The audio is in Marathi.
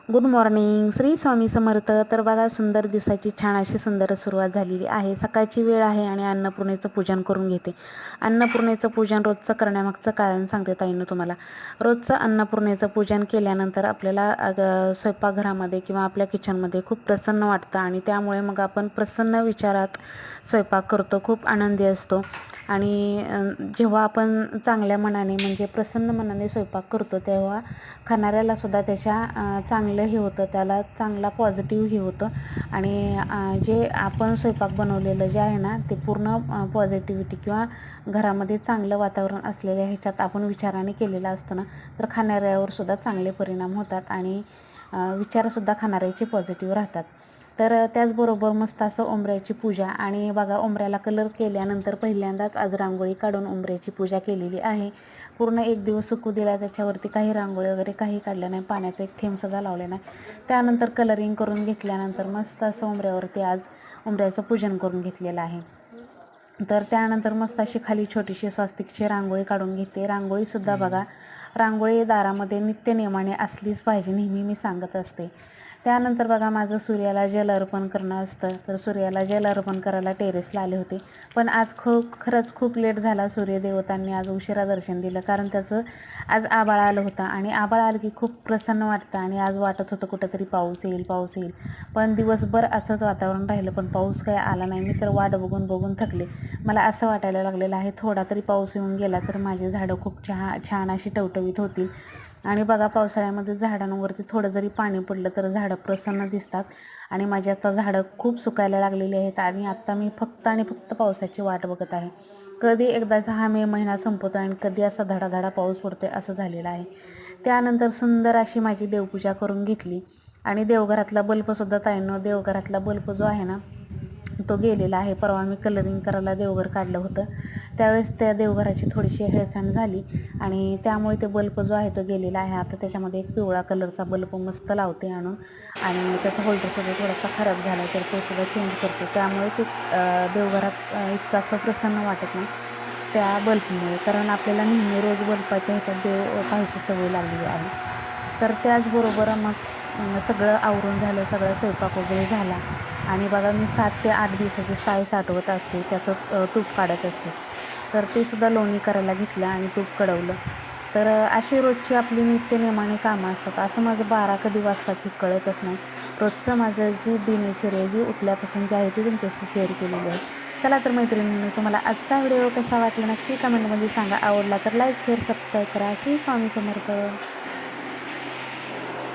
Good morning, Shri Swami Samarth. तर बघा, सुंदर दिवसाची छान अशी सुंदर सुरुवात झालेली आहे. सकाळची वेळ आहे आणि अन्नपूर्णेचं पूजन करून घेते. अन्नपूर्णेचं पूजन रोजचं करण्यामागचं कारण सांगते ताईंनो तुम्हाला. रोजचं अन्नपूर्णेचं पूजन केल्यानंतर आपल्याला स्वयंपाकघरामध्ये किंवा आपल्या किचनमध्ये खूप प्रसन्न वाटतं आणि त्यामुळे मग आपण प्रसन्न विचारात स्वयंपाक करतो, खूप आनंदी असतो. आणि जेव्हा आपण चांगल्या मनाने म्हणजे प्रसन्न मनाने स्वयंपाक करतो तेव्हा खाणाऱ्यालासुद्धा त्याच्या चांगलं हे होतं, त्याला चांगला पॉझिटिव्ह हे होतं. आणि जे आपण स्वयंपाक बनवलेलं जे आहे ना ते पूर्ण पॉझिटिव्हिटी किंवा घरामध्ये चांगलं वातावरण असलेल्या ह्याच्यात आपण विचाराने केलेलं असतं ना, तर खाणाऱ्यावर सुद्धा चांगले परिणाम होतात आणि विचारसुद्धा खाणाऱ्याचे पॉझिटिव्ह राहतात. तर त्याचबरोबर मस्त असं उंबऱ्याची पूजा. आणि बघा, उंबऱ्याला कलर केल्यानंतर पहिल्यांदाच आज रांगोळी काढून उंबऱ्याची पूजा केलेली आहे. पूर्ण एक दिवस सुकू दिला, त्याच्यावरती काही रांगोळी वगैरे काही काढलं नाही, पाण्याचा एक थेंबसुद्धा लावले नाही. त्यानंतर कलरिंग करून घेतल्यानंतर मस्त असं उंबऱ्यावरती आज उंबऱ्याचं पूजन करून घेतलेलं आहे. तर त्यानंतर मस्त अशी खाली छोटीशी स्वस्तिकची रांगोळी काढून घेते. रांगोळीसुद्धा बघा, रांगोळी दारामध्ये नित्यनेमाने असलीच पाहिजे, नेहमी मी सांगत असते. त्यानंतर बघा, माझं सूर्याला जल अर्पण करणं असतं, तर सूर्याला जल अर्पण करायला टेरेसला आले होते. पण आज खरंच खूप लेट झाला. सूर्यदेवतांनी आज उशिरा दर्शन दिलं, कारण त्याचं आज आभाळ आलं होतं आणि आभाळ आलं की खूप प्रसन्न वाटतं. आणि आज वाटत होतं कुठंतरी पाऊस येईल पाऊस येईल, पण दिवसभर असंच वातावरण राहिलं, पण पाऊस काही आला नाही. मी तर वाट बघून बघून थकले. मला असं वाटायला लागलेलं आहे थोडा तरी पाऊस येऊन गेला तर माझी झाडं खूप छान अशी टवटवीत होतील. आणि बघा, पावसाळ्यामध्ये झाडांवरती थोडं जरी पाणी पडलं तर झाडं प्रसन्न दिसतात. आणि माझी आता झाडं खूप सुकायला लागलेली आहेत आणि आत्ता मी फक्त आणि फक्त पावसाची वाट बघत आहे. कधी एकदाचा हा मे महिना संपतो आणि कधी असा धडाधडा पाऊस पडतो असं झालेलं आहे. त्यानंतर सुंदर अशी माझी देवपूजा करून घेतली. आणि देवघरातला बल्बसुद्धा ताईंनो, देवघरातला बल्ब जो आहे ना तो गेलेला आहे. परवा मी कलरिंग करायला देवघर काढलं होतं, त्यावेळेस त्या देवघराची थोडीशी हेळसांड झाली आणि त्यामुळे ते बल्ब जो आहे तो गेलेला आहे. आता त्याच्यामध्ये एक पिवळा कलरचा बल्ब मस्त लावते आणून, आणि त्याचा होल्डरसुद्धा थोडासा खराब झाला तर तो सुद्धा चेंज करतो. त्यामुळे ते देवघरात इतकं असं प्रसन्न वाटत नाही त्या बल्बमुळे, कारण आपल्याला नेहमी रोज बल्बाच्या ह्याच्यात देव पाहायची सवय लागलेली आहे. तर त्याचबरोबर मग सगळं आवरून झालं, सगळा स्वयंपाक वगैरे झाला. आणि बघा, मी 7 ते 8 दिवसाची साय साठवत असते, त्याचं तूप काढत असते. तर ते सुद्धा लोणी करायला घेतलं आणि तूप कढवलं. तर अशी रोजची आपली नित्यनेमाने कामं असतात. असं माझं 12 कधी वाजतात हे कळतच नाही. रोजचं माझं जी दिनचर्या जी उठल्यापासून जी आहे ती तुमच्याशी शेअर केलेली आहे. चला तर मैत्रिणींनो, तुम्हाला आजचा व्हिडिओ कसा वाटला नक्की कमेंटमध्ये सांगा. आवडला तर लाईक शेअर सबस्क्राईब करा. श्री स्वामी समर्थ.